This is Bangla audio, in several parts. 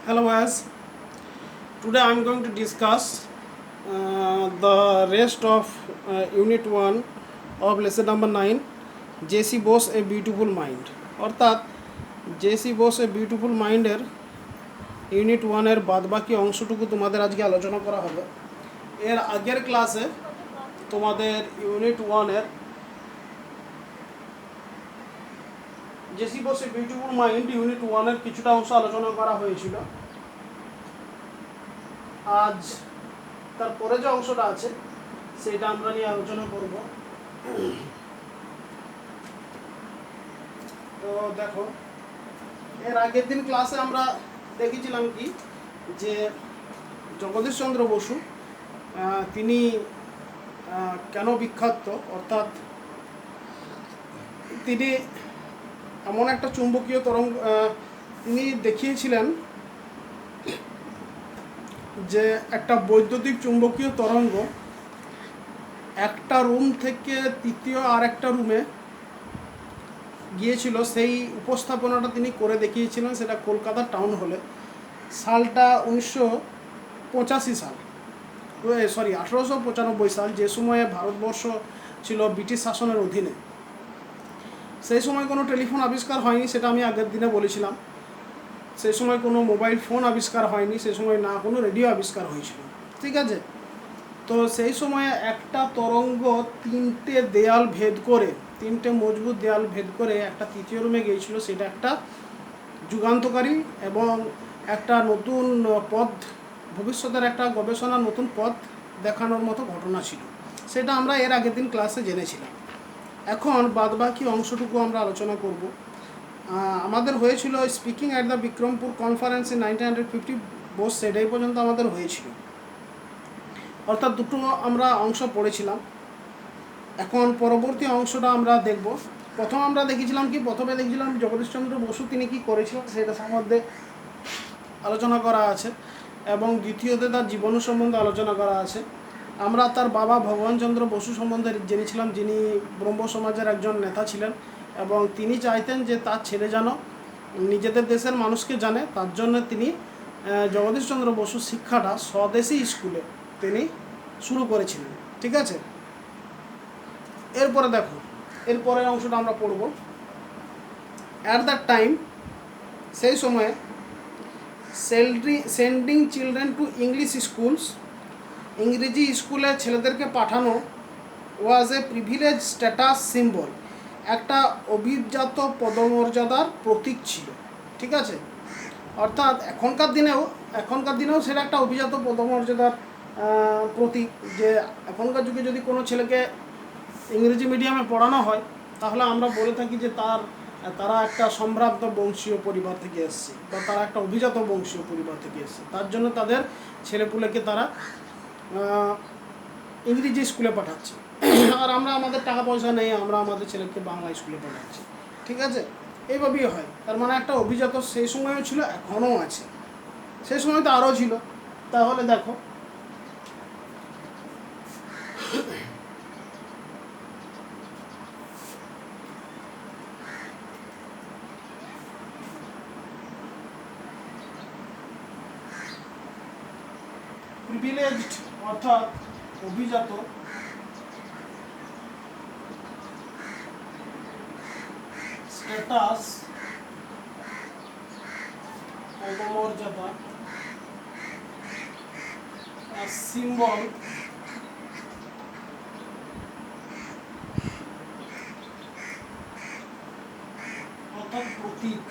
Hello guys, today I am going to discuss the rest of Unit 1 of lesson number 9, J.C. Bose A Beautiful Mind অর্থাৎ জেসি বোস এ বিউটিফুল মাইন্ডের ইউনিট 1 এর বাদবাকি অংশটুকু তোমাদের আজকে আলোচনা করা হবে। এর আগের ক্লাসে তোমাদের ইউনিট 1 এর JC Bose a beautiful mind unit 1 এর কিছুটা অংশ আলোচনা করা হয়েছিল। আজ তারপরে যে অংশটা আছে সেটা আমরা নিয়ে আলোচনা করব। তো দেখো, এর আগের দিন ক্লাসে আমরা দেখেছিলাম কি যে জগদীশচন্দ্র বসু তিনি কেন বিখ্যাত, অর্থাৎ তিনি এমন একটা চুম্বকীয় তরঙ্গ তিনি দেখিয়েছিলেন যে একটা বৈদ্যুতিক চুম্বকীয় তরঙ্গ একটা রুম থেকে তৃতীয় আর একটা রুমে গিয়েছিল। সেই উপস্থাপনাটা তিনি করে দেখিয়েছিলেন, সেটা কলকাতা টাউন হলে। সালটা 1985 সাল, 1895 সাল, যে সময়ে ভারতবর্ষ ছিল ব্রিটিশ শাসনের অধীনে। সেই সময় কোনো টেলিফোন আবিষ্কার হয়নি, সেটা আমি আগের দিনে বলেছিলাম। সেই সময় কোনো মোবাইল ফোন আবিষ্কার হয়নি, সেই সময় না কোনো রেডিও আবিষ্কার হয়েছিল, ঠিক আছে। তো সেই সময়ে একটা তরঙ্গ তিনটে মজবুত দেয়াল ভেদ করে একটা তৃতীয় রুমে গিয়েছিল। সেটা একটা যুগান্তকারী এবং একটা নতুন পথ, ভবিষ্যতের একটা গবেষণার নতুন পথ দেখানোর মতো ঘটনা ছিল। সেটা আমরা এর আগের দিন ক্লাসে জেনেছিলাম। এখন বাদবাকি অংশটুকু আমরা আলোচনা করব। আমাদের হয়েছিল speaking at the Bikrampur conference in 1950 Bose, সেটাই পর্যন্ত আমাদের হয়েছিল, অর্থাৎ দুটো আমরা অংশ পড়েছিলাম। এখন পরবর্তী অংশটা আমরা দেখব। প্রথমে দেখেছিলাম জগদীশচন্দ্র বসু তিনি কি করেছিলেন সেটা সম্বন্ধে আলোচনা করা আছে, এবং দ্বিতীয়তে তার জীবন সম্বন্ধে আলোচনা করা আছে। আমরা তার বাবা ভগবানচন্দ্র বসু সম্বন্ধে জেনেছিলাম, যিনি ব্রহ্ম সমাজের একজন নেতা ছিলেন, এবং তিনি চাইতেন যে তার ছেলে যেন নিজেদের দেশের মানুষকে জানে। তার জন্য তিনি জগদীশচন্দ্র বসু শিক্ষাটা স্বদেশী স্কুলে তিনি শুরু করেছিলেন, ঠিক আছে। এরপরে দেখো, এরপরের অংশটা আমরা পড়ব। অ্যাট দ্যাট টাইম, সেই সময়ে sending children to English schools, ইংরেজি স্কুলে ছেলেদেরকে পাঠানো ওয়াজ এ প্রিভিলেজ স্ট্যাটাস সিম্বল, একটা অভিজাত পদমর্যাদার প্রতীক ছিল, ঠিক আছে। অর্থাৎ এখনকার দিনেও সেটা একটা অভিজাত পদমর্যাদার প্রতীক, যে এখনকার যুগে যদি কোনো ছেলেকে ইংরেজি মিডিয়ামে পড়ানো হয় তাহলে আমরা বলে থাকি যে তারা একটা সম্ভ্রান্ত বংশীয় পরিবার থেকে এসছে, বা তারা একটা অভিজাত বংশীয় পরিবার থেকে এসছে। তার জন্য তাদের ছেলেপুলেকে তারা ইংরেজি স্কুলে পাঠাচ্ছে, আর আমরা আমাদের টাকা পয়সা নেই, আমরা আমাদের ছেলেকে বাংলা স্কুলে পাঠাচ্ছি, ঠিক আছে। এইভাবেই হয়। তার মানে একটা অভিজাত সেই সময়ও ছিল, এখনও আছে, সেই সময় তো আরও ছিল। তাহলে দেখো, প্রিভিলেজড অর্থাৎ অভিজাত, স্ট্যাটাস পদমর্যাদা, সিম্বল অর্থাৎ প্রতীক।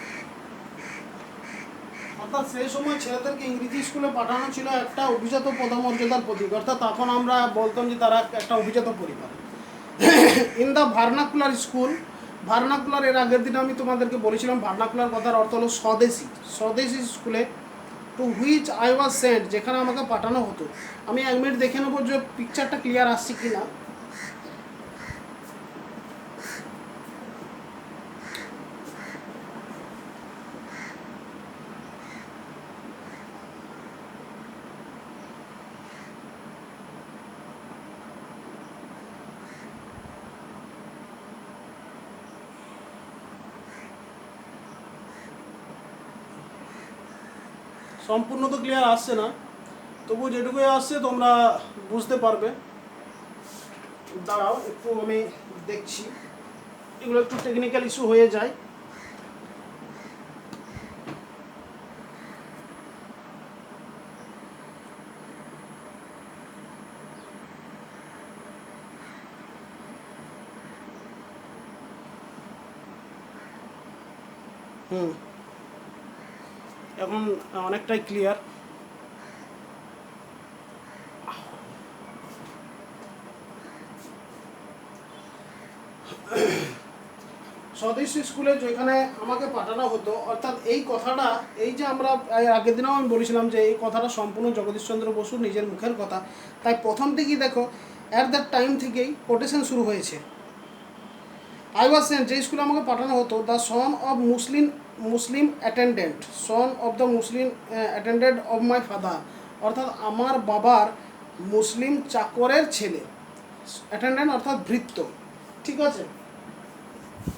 অর্থাৎ সেই সময় ছেলেদেরকে ইংরেজি স্কুলে পাঠানো ছিল একটা অভিজাত পদমর্যাদার প্রতীক, অর্থাৎ তখন আমরা বলতাম যে তারা একটা অভিজাত পরিবার। In the vernacular school, vernacular এর আগের দিনে আমি তোমাদেরকে বলেছিলাম, ভার্নাকুলার কথার অর্থ হলো স্বদেশী স্কুলে, to which I was sent, যেখানে আমাকে পাঠানো হতো। আমি 1 মিনিট দেখে নেবো যে পিকচারটা ক্লিয়ার আসছে কি না। সম্পূর্ণ তো ক্লিয়ার আসছে না, তবু যেটুকুই আসছে তোমরা বুঝতে পারবে। দাঁড়াও একটু আমি দেখছি, এগুলো একটু টেকনিক্যাল ইস্যু হয়ে যায়। এখন অনেকটাই ক্লিয়ার। স্বদেশী স্কুলে যেখানে আমাকে পাঠানো হতো, অর্থাৎ এই কথাটা, এই যে আমরা আগের দিনেও আমি বলেছিলাম যে এই কথাটা সম্পূর্ণ জগদীশচন্দ্র বসুর নিজের মুখের কথা, তাই প্রথম থেকেই দেখো অ্যাট দ্যাট টাইম থেকেই কোটেশন শুরু হয়েছে। আই ওয়াজ সেন্ট, যে স্কুলে আমাকে পাঠানো হতো, the son of Muslim attendant, son of the Muslim attendant of my father, অর্থাৎ আমার বাবার মুসলিম চাকরের ছেলে। অ্যাটেন্ডেন্ট অর্থাৎ ভৃত্য, ঠিক আছে,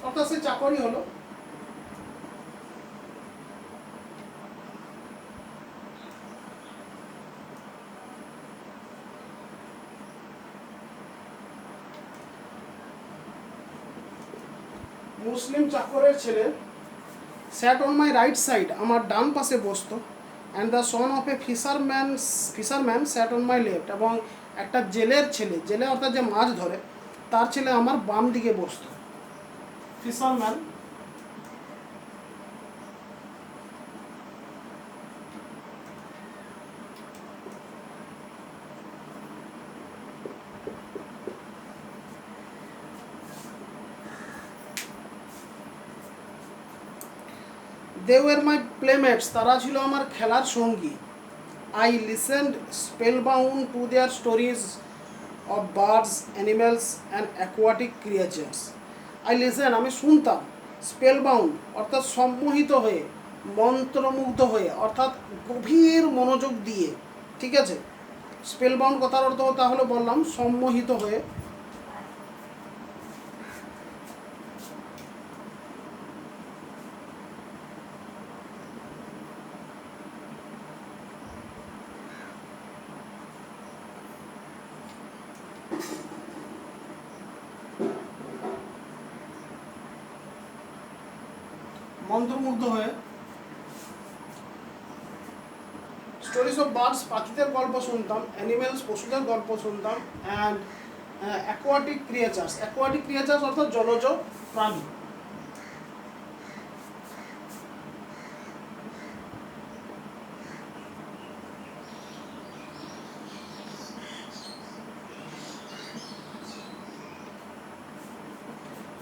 অর্থাৎ সে চাকরই হলো। মুসলিম চাকরের ছেলে। Sat on my right side, আমার ডান পাশে বসতো। And the son of a fisherman sat on my left, এবং একটা জেলের ছেলে, জেলে অর্থাৎ যে মাছ ধরে, তার ছেলে আমার বাম দিকে বসতো। ফিশারম্যান। দে ওয়ার মাই প্লেমেটস, তারা ছিল আমার খেলার সঙ্গী। I listened spellbound to their stories of birds, animals and aquatic creatures. I listen, আমি শুনতাম, স্পেলবাউন্ড অর্থাৎ সম্মোহিত হয়ে, মন্ত্রমুগ্ধ হয়ে, অর্থাৎ গভীর মনোযোগ দিয়ে, ঠিক আছে। স্পেলবাউন্ড কথার অর্থ তাহলে বললাম সম্মোহিত হয়ে। মন্ত্রমুগ্ধ হয়ে। স্টোরিজ অফ বার্ডস, পাখিদের গল্প শুনতাম। অ্যানিমেলস, পশুদের গল্প শুনতাম। And aquatic creatures, aquatic creatures অর্থাৎ জলজ প্রাণী।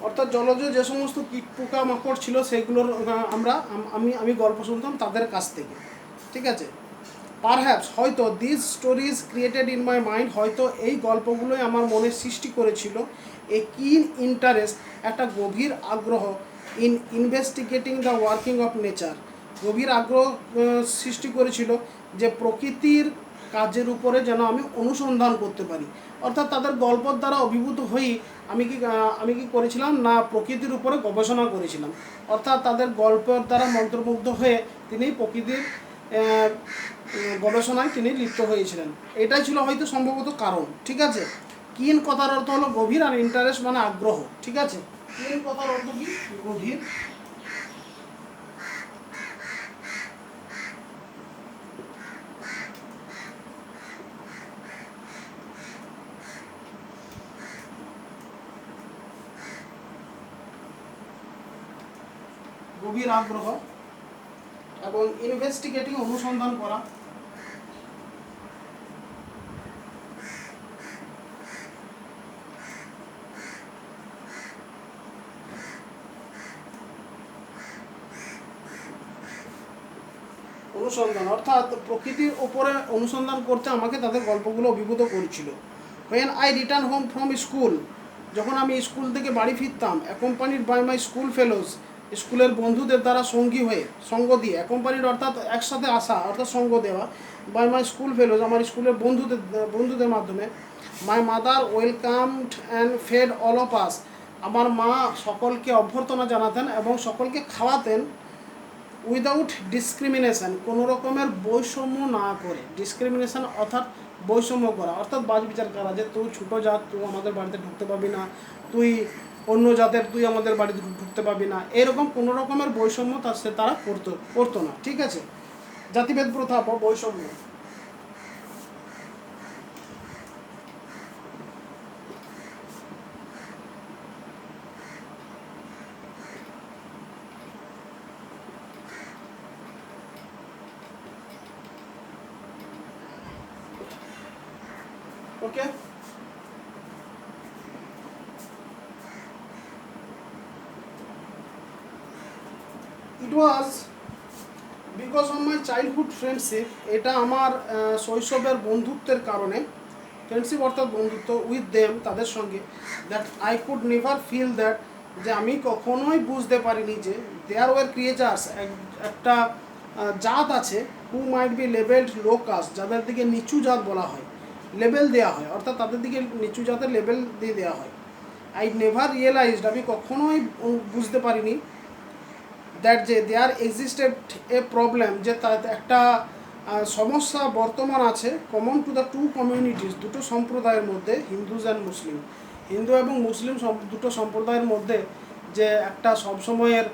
অর্থাৎ জলজ যে সমস্ত কীট পোকা মাকড় ছিল সেগুলোর আমি গল্প শুনতাম তাদের কাছ থেকে, ঠিক আছে। পারহ্যাপস, হয়তো, this stories created in my mind, হয়তো এই গল্পগুলোই আমার মনে সৃষ্টি করেছিল এ কিন ইন্টারেস্ট, একটা গভীর আগ্রহ, in investigating the working of nature, গভীর আগ্রহ সৃষ্টি করেছিল যে প্রকৃতির কাজের উপরে যেন আমি অনুসন্ধান করতে পারি। অর্থাৎ তাদের গল্পের দ্বারা অভিভূত হয়েই আমি কি করেছিলাম না, প্রকৃতির উপরে গবেষণা করেছিলাম। অর্থাৎ তাদের গল্পের দ্বারা মন্ত্রমুগ্ধ হয়ে তিনি প্রকৃতির গবেষণায় তিনি লিপ্ত হয়েছিলেন। এটাই ছিল হয়তো সম্ভবত কারণ, ঠিক আছে। কিন কথার অর্থ হলো গভীর, আর ইন্টারেস্ট মানে আগ্রহ, ঠিক আছে। কিন কথার অর্থ কি? গভীর। গভীর আগ্রহ এবং ইনভেস্টিগেটিং, অনুসন্ধান করা। অনুসন্ধান অর্থাৎ প্রকৃতির ওপরে অনুসন্ধান করতে আমাকে তাদের গল্পগুলো অভিভূত করেছিল। When I return home from school, যখন আমি স্কুল থেকে বাড়ি ফিরতাম। অ্যাকম্পানিড বাই মাই স্কুল ফেলোজ, স্কুলের বন্ধুদের দ্বারা সঙ্গী হয়ে, সঙ্গ দিয়ে। অ্যাকম্পানিড অর্থাৎ একসাথে আসা, অর্থাৎ সঙ্গ দেওয়া। বাই মাই স্কুল ফেলোজ, আমার স্কুলের বন্ধুদের মাধ্যমে। My mother welcomed and fed all of us, আমার মা সকলকে অভ্যর্থনা জানাতেন এবং সকলকে খাওয়াতেন। উইদাউট ডিসক্রিমিনেশন, কোনো রকমের বৈষম্য না করে। ডিসক্রিমিনেশন অর্থাৎ বৈষম্য করা, অর্থাৎ বাজ বিচার করা, যে তুই ছোটো জাত, তুই আমাদের বাড়িতে ঢুকতে পাবি না, তুই অন্য জাতের, তুই আমাদের বাড়িতে ঢুকতে পাবি না, এরকম কোনো রকমের বৈষম্য তারা করতো না। ঠিক আছে, জাতিভেদ প্রথা বা বৈষম্য। Okay, it was because of my childhood friendship, এটা আমার শৈশবের বন্ধুত্বের কারণে, ফ্রেন্ডশিপ অর্থাৎ বন্ধুত্ব, উইথ দেম, তাদের সঙ্গে, that I could never feel that, যে আমি কখনোই বুঝতে পারিনি যে দেয়ার ওয়ার ক্রিয়েচার্স, একটা জাত আছে, who might be levelled low caste, যাদের দিকে নিচু জাত বলা হয়, লেভেল দেওয়া হয়, অর্থাৎ তাদের দিকে নিচু জাতের লেভেল দিয়ে দেওয়া হয়। আই নেভার রিয়েলাইজড, আমি কখনোই বুঝতে পারিনি দ্যাট যে দেয়ার এক্সিস্টেড এ প্রবলেম, যে তার একটা সমস্যা বর্তমান আছে, common to the two communities, দুটো সম্প্রদায়ের মধ্যে, হিন্দুজ অ্যান্ড মুসলিম, হিন্দু এবং মুসলিম দুটো সম্প্রদায়ের মধ্যে যে একটা সবসময়ের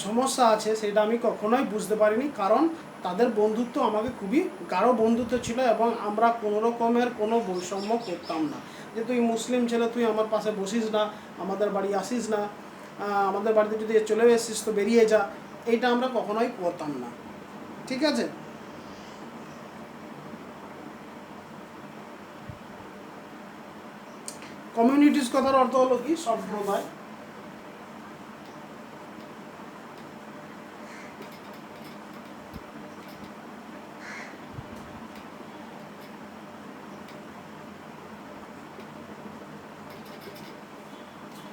সমস্যা আছে, সেটা আমি কখনোই বুঝতে পারিনি, কারণ তাদের বন্ধুত্ব আমাকে খুবই গাঢ় বন্ধুত্ব ছিল, এবং আমরা কোনো রকমের কোনো বৈষম্য করতাম না, যে তুই মুসলিম ছেলে, তুই আমার পাশে বসিস না, আমাদের বাড়ি আসিস না, আমাদের বাড়িতে যদি চলে এসেছিস তো বেরিয়ে যা, এইটা আমরা কখনোই করতাম না। ঠিক আছে, কমিউনিটিস কথার অর্থ হলো কি? সম্প্রদায়।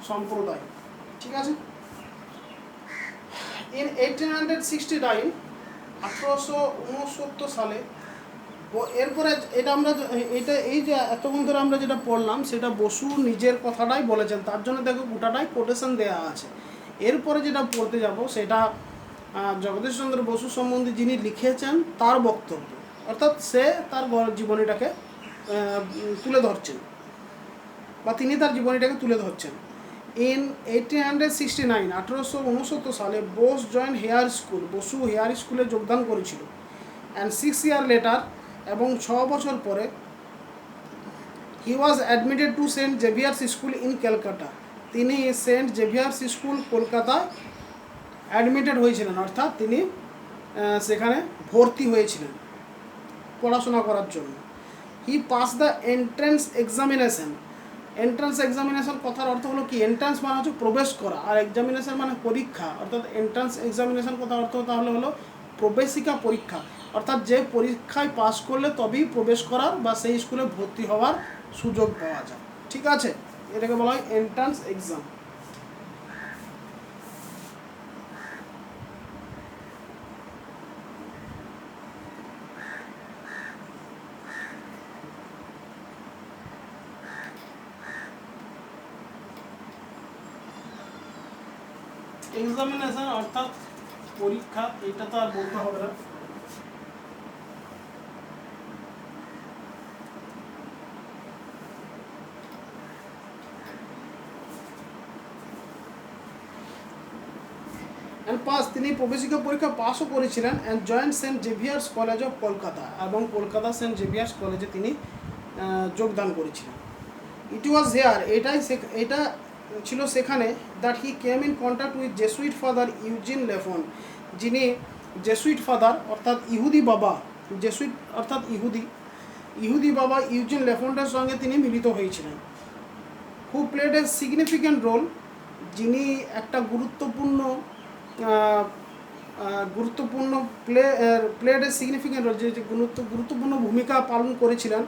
সম্প্রদায়, ঠিক আছে। ইন 1869, 1869 সালে, এরপরে এটা আমরা এই যে এতক্ষণ ধরে আমরা যেটা পড়লাম, সেটা বসু নিজের কথাটাই বলেছেন, তার জন্য দেখো গোটাটাই কোটেশন দেওয়া আছে। এরপরে যেটা পড়তে যাব, সেটা জগদীশচন্দ্র বসু সম্বন্ধে যিনি লিখেছেন তার বক্তব্য, অর্থাৎ সে তার জীবনীটাকে তুলে ধরছেন, বা তিনি তার জীবনীটাকে তুলে ধরছেন। ইন 1869, 1869 সালে Bose join Hare school, Basu Hare স্কুলে যোগদান করেছিল। অ্যান্ড 6 ইয়ার লেটার, এবং 6 বছর পরে, he was admitted to Saint Xavier's school in Calcutta, তিনি সেন্ট জেভিয়ার্স স্কুল কলকাতায় অ্যাডমিটেড হয়েছিলেন, অর্থাৎ তিনি সেখানে ভর্তি হয়েছিলেন পড়াশোনা করার জন্য। He pass the entrance examination, entrance examination কথার অর্থ হলো কি? এন্ট্রান্স মানে হচ্ছে প্রবেশ করা, আর এক্সামিনেশন মানে পরীক্ষা, অর্থাৎ এন্ট্রান্স এক্সামিনেশন কথার অর্থ তাহলে হলো প্রবেশিকা পরীক্ষা, অর্থাৎ যে পরীক্ষায় পাস করলে তবেই প্রবেশ করার বা সেই স্কুলে ভর্তি হওয়ার সুযোগ পাওয়া যায়। ঠিক আছে, এটাকে বলা হয় এন্ট্রান্স এক্সাম। এক্সামিনেশন অর্থাৎ পরীক্ষা, এটা তো আর বলতে হবে না। অ্যান্ড পাস, তিনি প্রবেশিকা পরীক্ষা পাসও করেছিলেন। And joint St Xavier's College of Kolkata, এবং কলকাতা সেন্ট জেভিয়ার্স কলেজে তিনি যোগদান করেছিলেন। ইট ওয়াজ হেয়ার, এটা ছিল সেখানে, that he came in contact with Jesuit father Eugene Lafont, যিনি জেসুইট ফাদার অর্থাৎ ইহুদি বাবা, জেসুইট অর্থাৎ ইহুদি বাবা ইউজিন লেফন্টের সঙ্গে তিনি মিলিত হয়েছিলেন। Who played a significant role, যিনি একটা গুরুত্বপূর্ণ প্লেড এ সিগনিফিক্যান্ট রোল, যে গুরুত্বপূর্ণ ভূমিকা পালন করেছিলেন,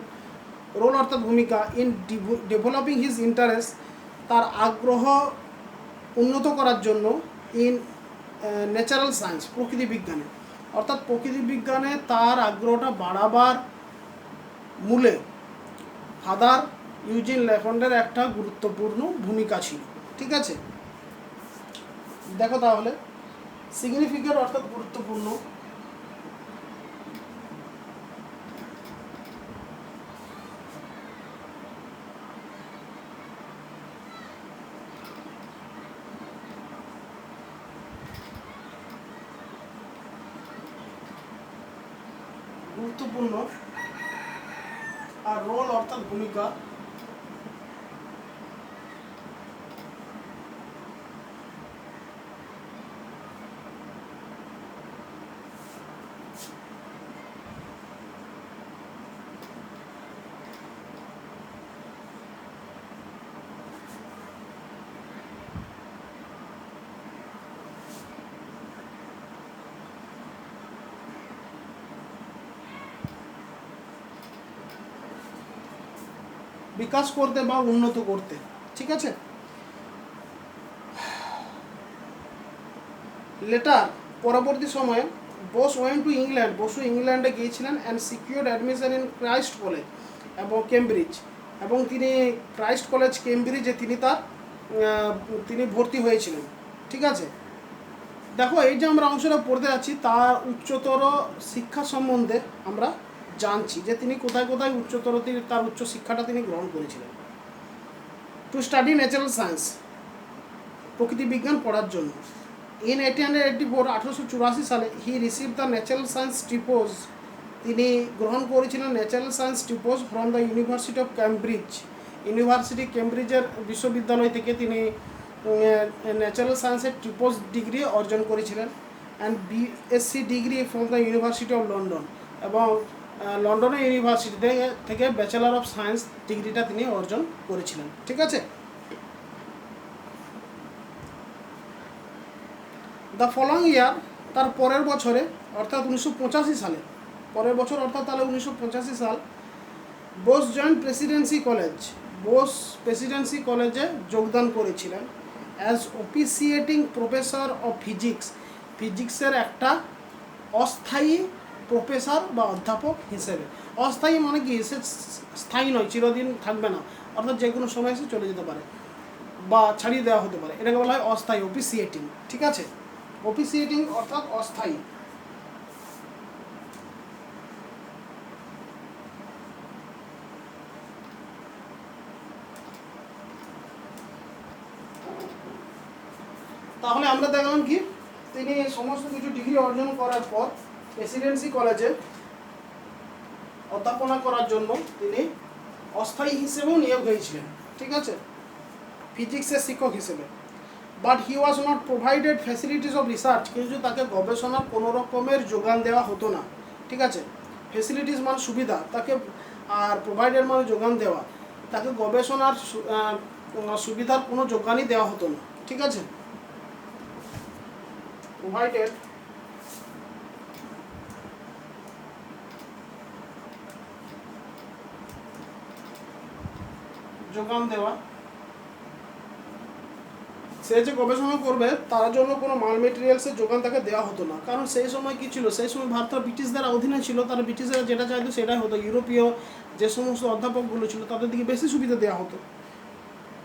রোল অর্থাৎ ভূমিকা, ইন ডেভেলপিং হিজ ইন্টারেস্ট, তার আগ্রহ উন্নত করার জন্য, ইন ন্যাচারাল সায়েন্স, প্রকৃতি বিজ্ঞানে, অর্থাৎ প্রকৃতি বিজ্ঞানে তার আগ্রহটা বাড়াবার মূলে ফাদার ইউজিন লেফন্টের একটা গুরুত্বপূর্ণ ভূমিকা ছিল। ঠিক আছে, দেখো তাহলে সিগনিফিকেন্ট অর্থাৎ গুরুত্বপূর্ণ। গুরুত্বপূর্ণ। আর রোল অর্থাৎ ভূমিকা। বিকাশ করতে বা উন্নত করতে, ঠিক আছে। লেটার, পরবর্তী সময়ে Bose went to England, Basu ইংল্যান্ডে গিয়েছিলেন and secured admission in Christ College এবং কেমব্রিজ, এবং তিনি ক্রাইস্ট কলেজ কেমব্রিজে তিনি ভর্তি হয়েছিলেন, ঠিক আছে। দেখো এই যে আমরা অংশটা পড়তে যাচ্ছি তার উচ্চতর শিক্ষা সম্বন্ধে আমরা জানছি যে তিনি কোথায় কোথায় তার উচ্চ শিক্ষাটা তিনি গ্রহণ করেছিলেন। টু স্টাডি ন্যাচারাল সায়েন্স, প্রকৃতি বিজ্ঞান পড়ার জন্য। ইন 1884 সালে he receive the natural science tripos, তিনি গ্রহণ করেছিলেন natural science tripos from the university of Cambridge, কেমব্রিজের বিশ্ববিদ্যালয় থেকে তিনি ন্যাচারাল সায়েন্সের টিপোজ ডিগ্রি অর্জন করেছিলেন। And BSc degree from the university of London, এবং লন্ডনের ইউনিভার্সিটি থেকে ব্যাচেলার অফ সায়েন্স ডিগ্রিটা তিনি অর্জন করেছিলেন, ঠিক আছে। দ্য ফলোয়িং ইয়ার, তার পরের বছরে অর্থাৎ 1985 সালে, পরের বছর অর্থাৎ তাহলে 1985 সাল, Bose joint Presidency college, Bose Presidency কলেজে যোগদান করেছিলেন অ্যাজ অফিসিয়েটিং প্রফেসর অফ ফিজিক্স, ফিজিক্সের একটা অস্থায়ী প্রফেসর বা অধ্যাপক হিসেবে। অস্থায়ী মানে কি, সে স্থায়ী নয়, চিরদিন থাকবে না, অর্থাৎ যে কোনো সময় সে চলে যেতে পারে বা ছাড়িয়ে দেওয়া হতে পারে, এটাকে বলা হয় অস্থায়ী, অফিসিয়েটিং, ঠিক আছে। অফিসিয়েটিং অর্থাৎ অস্থায়ী। তাহলে আমরা দেখলাম কি, তিনি সমস্ত কিছু ডিগ্রি অর্জন করার পর প্রেসিডেন্সি কলেজে অধ্যাপনা করার জন্য তিনি অস্থায়ী হিসেবেও নিয়োগ হয়েছিলেন, ঠিক আছে, ফিজিক্সের শিক্ষক হিসেবে। But he was not provided facilities of research, কিন্তু তাকে গবেষণার কোনো রকমের যোগান দেওয়া হতো না, ঠিক আছে। ফ্যাসিলিটিস মানে সুবিধা, তাকে, আর প্রোভাইডেড মানে যোগান দেওয়া, তাকে গবেষণার সুবিধার কোনো যোগানই দেওয়া হতো না, ঠিক আছে। প্রোভাইডেড যোগান দেওয়া, সে যে গবেষণা করবে তার জন্য কোনো মাল মেটেরিয়ালসের যোগান তাকে দেওয়া হতো না, কারণ সেই সময় কী ছিল, সেই সময় ভারতটা ব্রিটিশদের অধীনে ছিল, তারা ব্রিটিশরা যেটা চাইতো সেটাই হতো, ইউরোপীয় যে সমস্ত অধ্যাপকগুলো ছিল তাদের দিকে বেশি সুবিধা দেওয়া হতো।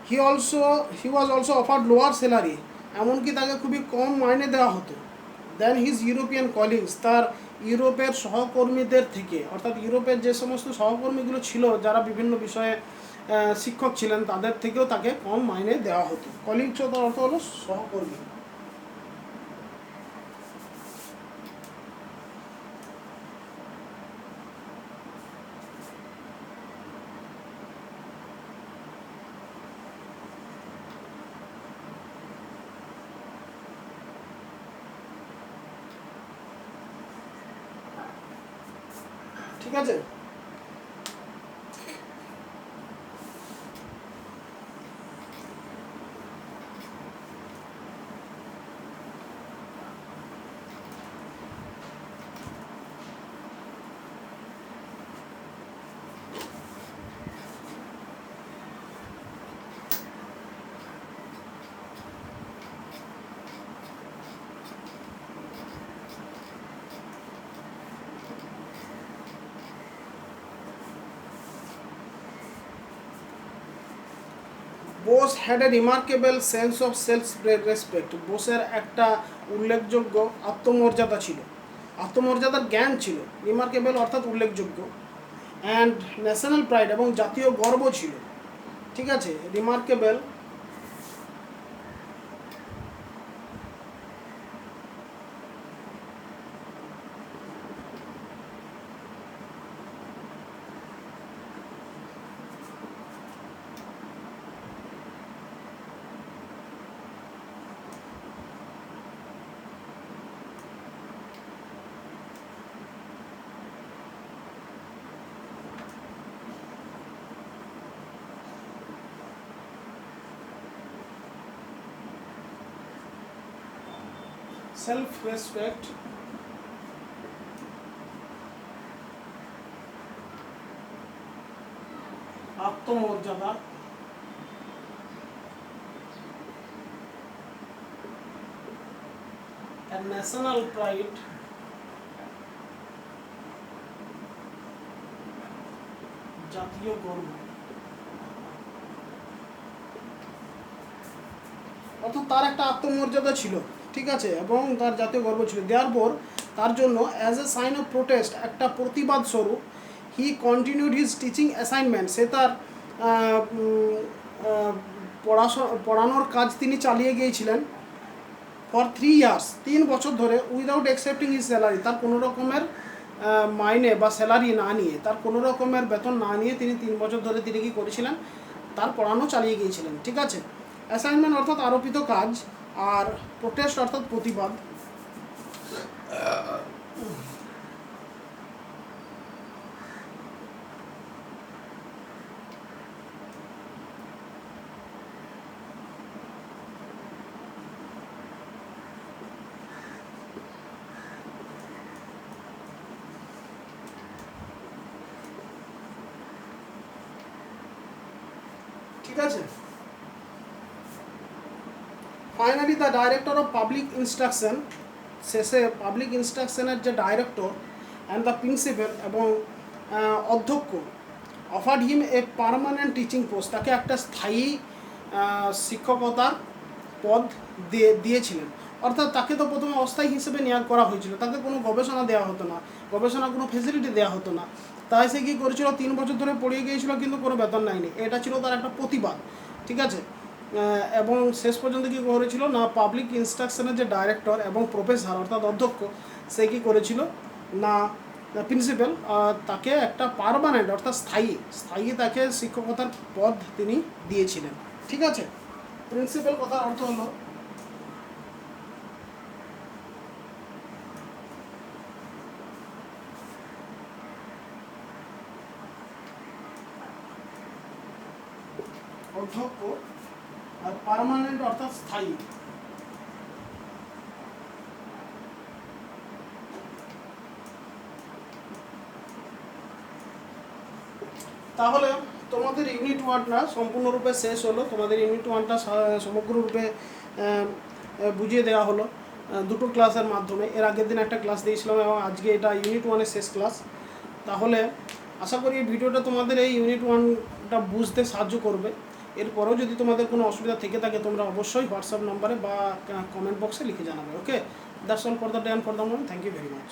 He was also offered lower salary, এমনকি তাকে খুবই কম মাইনে দেওয়া হতো দেন হিজ ইউরোপিয়ান কলিগস, তার ইউরোপের সহকর্মীদের থেকে, অর্থাৎ ইউরোপের যে সমস্ত সহকর্মীগুলো ছিল যারা বিভিন্ন বিষয়ে শিক্ষক ছিলেন তাদের থেকেও তাকে কম মাইনে দেওয়া হতো। কলিগস অর্থ হলো সহকর্মী। ঠিক আছে। Bose had a remarkable sense of self respect. বোসের একটা উল্লেখযোগ্য আত্মমর্যাদা ছিল, আত্মমর্যাদার জ্ঞান ছিল। রিমার্কেবল অর্থাৎ উল্লেখযোগ্য, অ্যান্ড ন্যাশনাল প্রাইড এবং জাতীয় গর্ব ছিল। ঠিক আছে, রিমার্কেবল সেলফ রেসপেক্ট আত্মমর্যাদা and national pride জাতীয় গর্ব। অর্থাৎ তার একটা আত্মমর্যাদা ছিল, ঠিক আছে, এবং তার জাতীয় গর্ব ছিল। দেয়ারপর তার জন্য as a sign of protest, একটা প্রতিবাদ স্বরূপ, he continued his teaching assignment, সে তার পড়ানোর কাজ তিনি চালিয়ে গিয়েছিলেন ফর 3 ইয়ার্স, 3 বছর ধরে, উইদাউট অ্যাকসেপ্টিং হিজ স্যালারি, তার কোনো রকমের মাইনে বা স্যালারি না নিয়ে, তার কোনো রকমের বেতন না নিয়ে তিনি 3 বছর ধরে তিনি কী করেছিলেন, তার পড়ানো চালিয়ে গিয়েছিলেন। ঠিক আছে, অ্যাসাইনমেন্ট অর্থাৎ আরোপিত কাজ, আর প্রোটেস্ট অর্থাৎ প্রতিবাদ। ঠিক আছে, finally the director of public instruction, শেষে পাবলিক ইনস্ট্রাকশনের যে ডাইরেক্টর অ্যান্ড দ্য প্রিন্সিপাল এবং অধ্যক্ষ, offered him a permanent teaching post, তাকে একটা স্থায়ী শিক্ষকতার পদ দিয়েছিলেন। অর্থাৎ তাকে তো প্রথমে অস্থায়ী হিসেবে নিয়োগ করা হয়েছিল, তাকে কোনো গবেষণা দেওয়া হতো না, গবেষণা কোনো ফেসিলিটি দেওয়া হতো না, তাই সে কী করেছিল, 3 বছর ধরে পড়িয়ে গিয়েছিল কিন্তু কোনো বেতন নেয়নি। এটা ছিল তার একটা প্রতিবাদ। ঠিক আছে, এবং শেষ পর্যন্ত কী করেছিল না, পাবলিক ইনস্ট্রাকশনের যে ডাইরেক্টর এবং প্রফেসর অর্থাৎ অধ্যক্ষ, সে কী করেছিল না, প্রিন্সিপাল তাকে একটা পার্মানেন্ট অর্থাৎ স্থায়ী তাকে শিক্ষকতার পদ তিনি দিয়েছিলেন। ঠিক আছে, প্রিন্সিপাল কথার অর্থ হলো অধ্যক্ষ, আর পার্মানেন্ট অর্থাৎ স্থায়ী। তাহলে তোমাদের ইউনিট 1টা সম্পূর্ণরূপে শেষ হলো, তোমাদের ইউনিট 1টা সমগ্ররূপে বুঝিয়ে দেওয়া হলো 2টো ক্লাসের মাধ্যমে। এর আগের দিন একটা ক্লাস দিয়েছিলাম এবং আজকে এটা ইউনিট 1-এর শেষ ক্লাস। তাহলে আশা করি এই ভিডিওটা তোমাদের এই ইউনিট 1টা বুঝতে সাহায্য করবে। এরপরেও যদি তোমাদের কোনো অসুবিধা থেকে থাকে তোমরা অবশ্যই হোয়াটসঅ্যাপ নম্বরে বা কমেন্ট বক্সে লিখে জানাবে। Okay, that's all for the day and for the moment. Thank you very much.